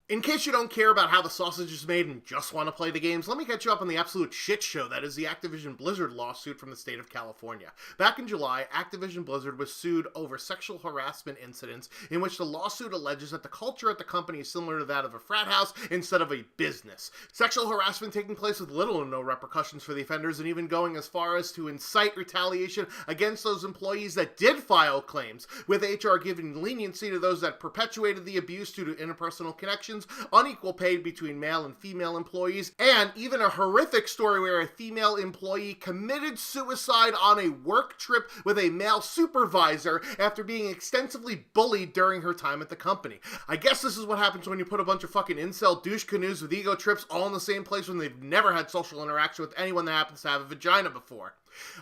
In case you don't care about how the sausage is made and just want to play the games, let me catch you up on the absolute shit show that is the Activision Blizzard lawsuit from the state of California. Back in July, Activision Blizzard was sued over sexual harassment incidents in which the lawsuit alleges that the culture at the company is similar to that of a frat house instead of a business. Sexual harassment taking place with little or no repercussions for the offenders, and even going as far as to incite retaliation against those employees that did file claims, with HR giving leniency to those that perpetuated the abuse due to interpersonal connections, unequal pay between male and female employees, and even a horrific story where a female employee committed suicide on a work trip with a male supervisor after being extensively bullied during her time at the company. I guess this is what happens when you put a bunch of fucking incel douche canoes with ego trips all in the same place when they've never had social interaction with anyone that happens to have a vagina before.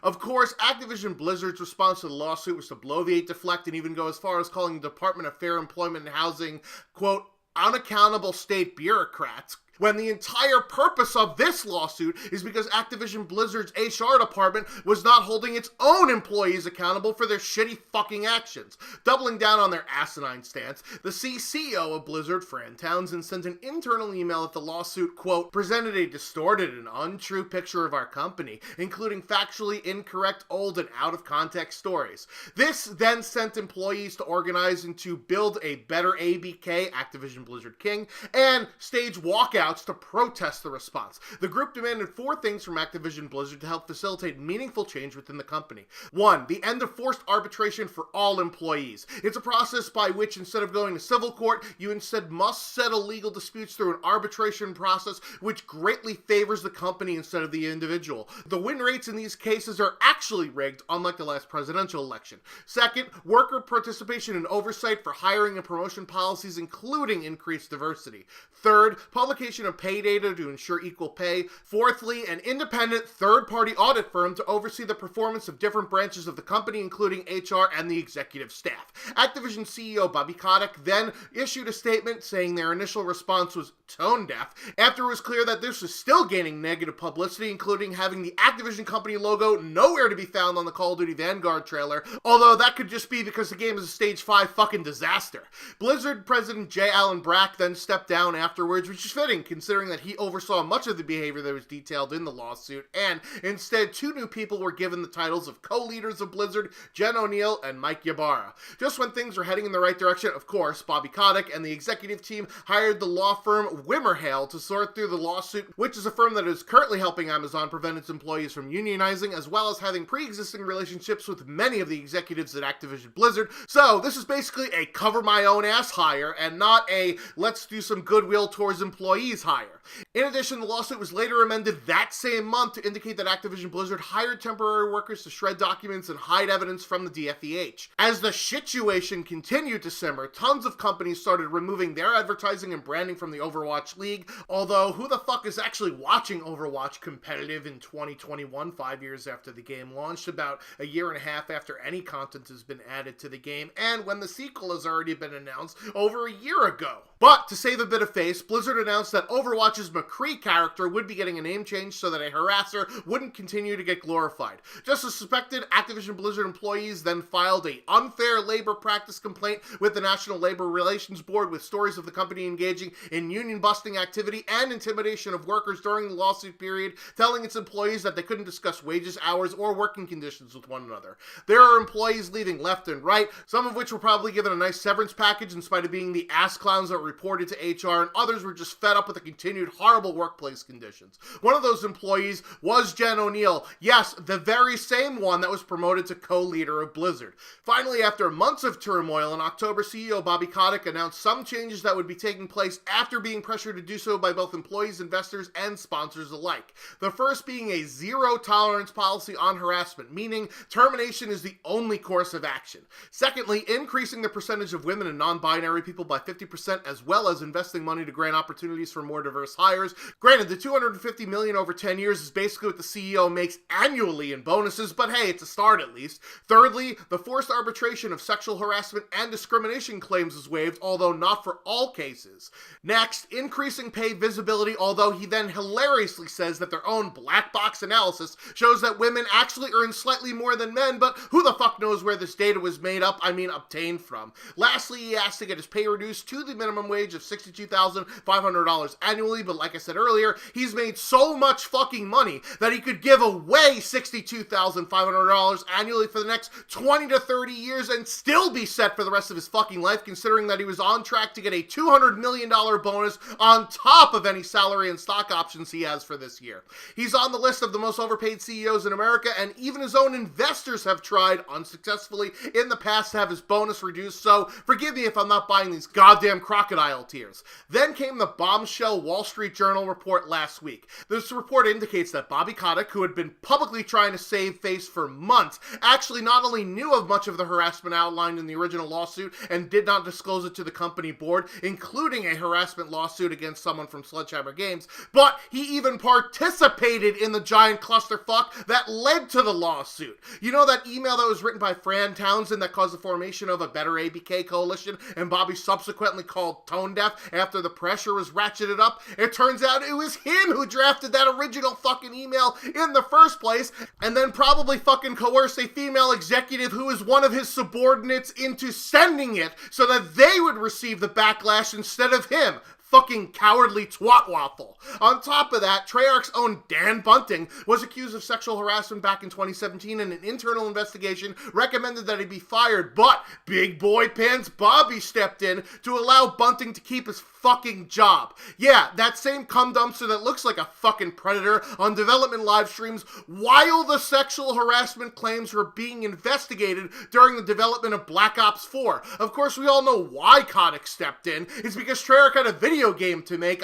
Of course, Activision Blizzard's response to the lawsuit was to bloviate, deflect, and even go as far as calling the Department of Fair Employment and Housing, quote, unaccountable state bureaucrats, when the entire purpose of this lawsuit is because Activision Blizzard's HR department was not holding its own employees accountable for their shitty fucking actions. Doubling down on their asinine stance, the CEO of Blizzard, Fran Townsend, sent an internal email that the lawsuit, quote, presented a distorted and untrue picture of our company, including factually incorrect, old, and out-of-context stories. This then sent employees to organize and to build a better ABK, Activision Blizzard King, and stage walkouts to protest the response. The group demanded 4 things from Activision Blizzard to help facilitate meaningful change within the company. 1. The end of forced arbitration for all employees. It's a process by which, instead of going to civil court, you instead must settle legal disputes through an arbitration process which greatly favors the company instead of the individual. The win rates in these cases are actually rigged, unlike the last presidential election. 2nd, worker participation and oversight for hiring and promotion policies, including increased diversity. 3rd, publication of pay data to ensure equal pay. 4thly, an independent third-party audit firm to oversee the performance of different branches of the company, including HR and the executive staff. Activision CEO Bobby Kotick then issued a statement saying their initial response was tone deaf after it was clear that this was still gaining negative publicity, including having the Activision company logo nowhere to be found on the Call of Duty Vanguard trailer, although that could just be because the game is a stage 5 fucking disaster. Blizzard President J. Allen Brack then stepped down afterwards, which is fitting considering that he oversaw much of the behavior that was detailed in the lawsuit, and instead 2 new people were given the titles of co-leaders of Blizzard, Jen O'Neill and Mike Ybarra. Just when things were heading in the right direction, of course, Bobby Kotick and the executive team hired the law firm Wimmerhale to sort through the lawsuit, which is a firm that is currently helping Amazon prevent its employees from unionizing, as well as having pre-existing relationships with many of the executives at Activision Blizzard. So this is basically a cover my own ass hire and not a let's do some goodwill towards employees hire. In addition, the lawsuit was later amended that same month to indicate that Activision Blizzard hired temporary workers to shred documents and hide evidence from the DFEH. As the situation continued to simmer, tons of companies started removing their advertising and branding from the Overwatch League, although who the fuck is actually watching Overwatch competitive in 2021, 5 years after the game launched, about a year and a half after any content has been added to the game, and when the sequel has already been announced over a year ago. But to save a bit of face, Blizzard announced that Overwatch's McCree character would be getting a name change so that a harasser wouldn't continue to get glorified. Just as suspected, Activision Blizzard employees then filed an unfair labor practice complaint with the National Labor Relations Board with stories of the company engaging in union-busting activity and intimidation of workers during the lawsuit period, telling its employees that they couldn't discuss wages, hours, or working conditions with one another. There are employees leaving left and right, some of which were probably given a nice severance package in spite of being the ass clowns that reported to HR, and others were just fed up with the continued horrible workplace conditions. One of those employees was Jen O'Neill. Yes, the very same one that was promoted to co-leader of Blizzard. Finally, after months of turmoil, in October, CEO Bobby Kotick announced some changes that would be taking place after being pressured to do so by both employees, investors, and sponsors alike. The first being a zero-tolerance policy on harassment, meaning termination is the only course of action. Secondly, increasing the percentage of women and non-binary people by 50%, as well as investing money to grant opportunities for more diverse hires. Granted, the $250 million over 10 years is basically what the CEO makes annually in bonuses, but hey, it's a start at least. Thirdly, the forced arbitration of sexual harassment and discrimination claims is waived, although not for all cases. Next, increasing pay visibility, although he then hilariously says that their own black box analysis shows that women actually earn slightly more than men, but who the fuck knows where this data was obtained from. Lastly, he asked to get his pay reduced to the minimum minimum wage of $62,500 annually, but like I said earlier, he's made so much fucking money that he could give away $62,500 annually for the next 20 to 30 years and still be set for the rest of his fucking life, considering that he was on track to get a $200 million bonus on top of any salary and stock options he has for this year. He's on the list of the most overpaid CEOs in America, and even his own investors have tried, unsuccessfully, in the past to have his bonus reduced, so forgive me if I'm not buying these goddamn crocodile tears. Then came the bombshell Wall Street Journal report last week. This report indicates that Bobby Kotick, who had been publicly trying to save face for months, actually not only knew of much of the harassment outlined in the original lawsuit and did not disclose it to the company board, including a harassment lawsuit against someone from Sledgehammer Games, but he even participated in the giant clusterfuck that led to the lawsuit. You know that email that was written by Fran Townsend that caused the formation of a Better ABK coalition, and Bobby subsequently called tone deaf after the pressure was ratcheted up? It turns out it was him who drafted that original fucking email in the first place, and then probably fucking coerced a female executive who is one of his subordinates into sending it so that they would receive the backlash instead of him. Fucking cowardly twat waffle. On top of that, Treyarch's own Dan Bunting was accused of sexual harassment back in 2017, and an internal investigation recommended that he be fired, but Big Boy Pants Bobby stepped in to allow Bunting to keep his fucking job. Yeah, that same cum dumpster that looks like a fucking predator on development live streams while the sexual harassment claims were being investigated during the development of Black Ops 4. Of course, we all know why Kotick stepped in. It's because Treyarch had a video game to make,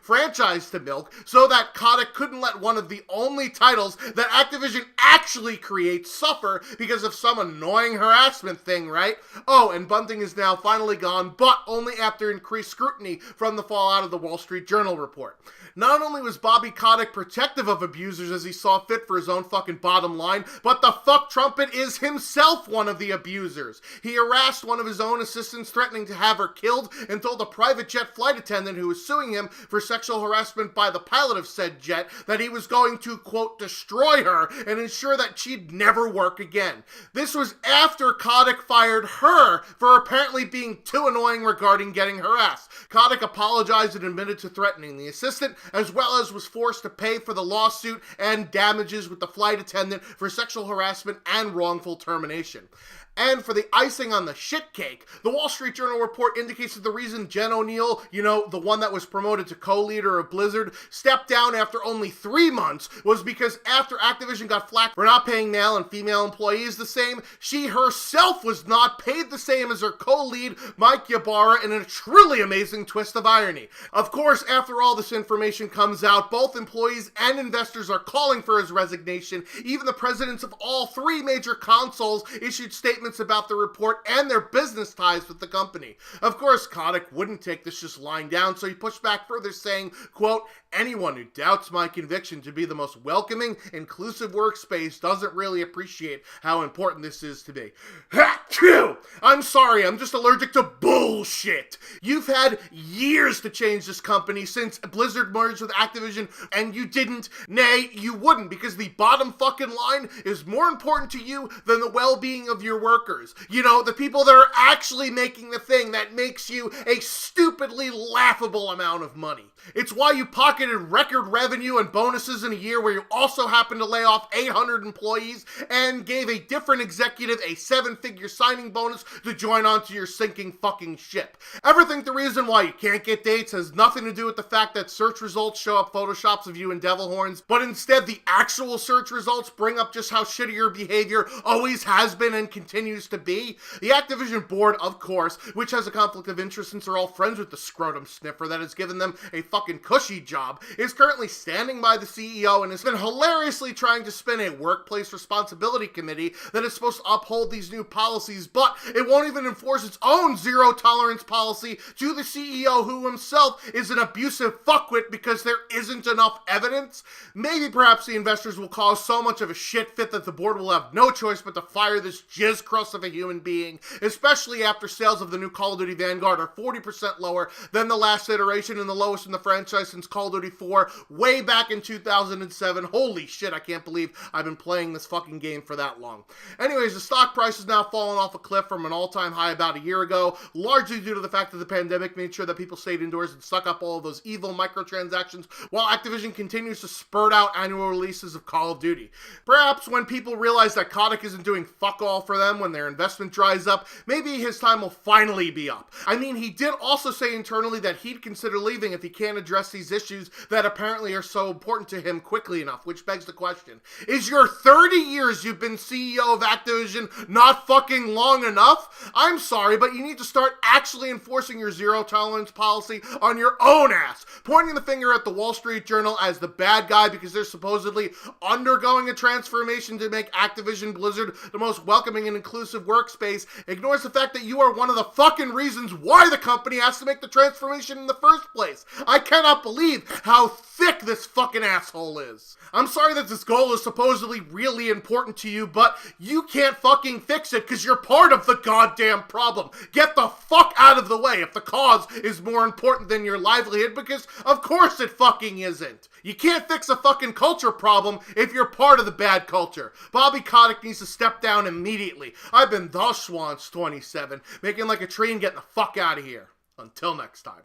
franchise to milk, so that Kotick couldn't let one of the only titles that Activision actually creates suffer because of some annoying harassment thing, right? Oh, and Bunting is now finally gone, but only after increased scrutiny from the fallout of the Wall Street Journal report. Not only was Bobby Kotick protective of abusers as he saw fit for his own fucking bottom line, but the fuck trumpet is himself one of the abusers. He harassed one of his own assistants, threatening to have her killed, and told a private jet flight attendant who was suing him for sexual harassment by the pilot of said jet that he was going to, quote, destroy her and ensure that she'd never work again. This was after Kotick fired her for apparently being too annoying regarding getting harassed. Kotick apologized and admitted to threatening the assistant, as well as was forced to pay for the lawsuit and damages with the flight attendant for sexual harassment and wrongful termination. And for the icing on the shit cake, the Wall Street Journal report indicates that the reason Jen O'Neill, the one that was promoted to co-leader of Blizzard, stepped down after only 3 months was because after Activision got flack for not paying male and female employees the same, she herself was not paid the same as her co-lead, Mike Ybarra, in a truly amazing twist of irony. Of course, after all this information comes out, both employees and investors are calling for his resignation. Even the presidents of all 3 major consoles issued statements about the report and their business ties with the company. Of course, Kotick wouldn't take this just lying down, so he pushed back further, saying, quote, anyone who doubts my conviction to be the most welcoming, inclusive workspace doesn't really appreciate how important this is to me. Ha-chew! I'm sorry, I'm just allergic to bullshit. You've had years to change this company since Blizzard merged with Activision, and you didn't. Nay, you wouldn't, because the bottom fucking line is more important to you than the well-being of your workers. The people that are actually making the thing that makes you a stupidly laughable amount of money. It's why you pocketed record revenue and bonuses in a year where you also happened to lay off 800 employees and gave a different executive a 7-figure signing bonus to join onto your sinking fucking ship. Ever think the reason why you can't get dates has nothing to do with the fact that search results show up photoshops of you in devil horns, but instead the actual search results bring up just how shitty your behavior always has been and continues to be? The Activision board, of course, which has a conflict of interest since they're all friends with the scrotum sniffer that has given them a fucking cushy job, is currently standing by the CEO and has been hilariously trying to spin a workplace responsibility committee that is supposed to uphold these new policies, but it won't even enforce its own zero tolerance policy to the CEO, who himself is an abusive fuckwit because there isn't enough evidence. Maybe perhaps the investors will cause so much of a shit fit that the board will have no choice but to fire this jizz crust of a human being, especially after sales of the new Call of Duty Vanguard are 40% lower than the last iteration and the lowest in the franchise since Call of Duty 4 way back in 2007. Holy shit, I can't believe I've been playing this fucking game for that long. Anyways, the stock price has now fallen off a cliff from an all-time high about a year ago, largely due to the fact that the pandemic made sure that people stayed indoors and suck up all of those evil microtransactions, while Activision continues to spurt out annual releases of Call of Duty. Perhaps when people realize that Kotick isn't doing fuck all for them when their investment dries up, maybe his time will finally be up. I mean, he did also say internally that he'd consider leaving if he can't address these issues that apparently are so important to him quickly enough, which begs the question, is your 30 years you've been CEO of Activision not fucking long enough? I'm sorry, but you need to start actually enforcing your zero tolerance policy on your own ass, pointing the finger at the Wall Street Journal as the bad guy because they're supposedly undergoing a transformation to make Activision Blizzard the most welcoming and inclusive workspace, ignores the fact that you are one of the fucking reasons why the company has to make the transformation in the first place. I cannot believe how thick this fucking asshole is. I'm sorry that this goal is supposedly really important to you, but you can't fucking fix it because you're part of the goddamn problem. Get the fuck out of the way if the cause is more important than your livelihood, because of course it fucking isn't. You can't fix a fucking culture problem if you're part of the bad culture. Bobby Kotick needs to step down immediately. I've been the Schwantz 27, making like a tree and getting the fuck out of here. Until next time.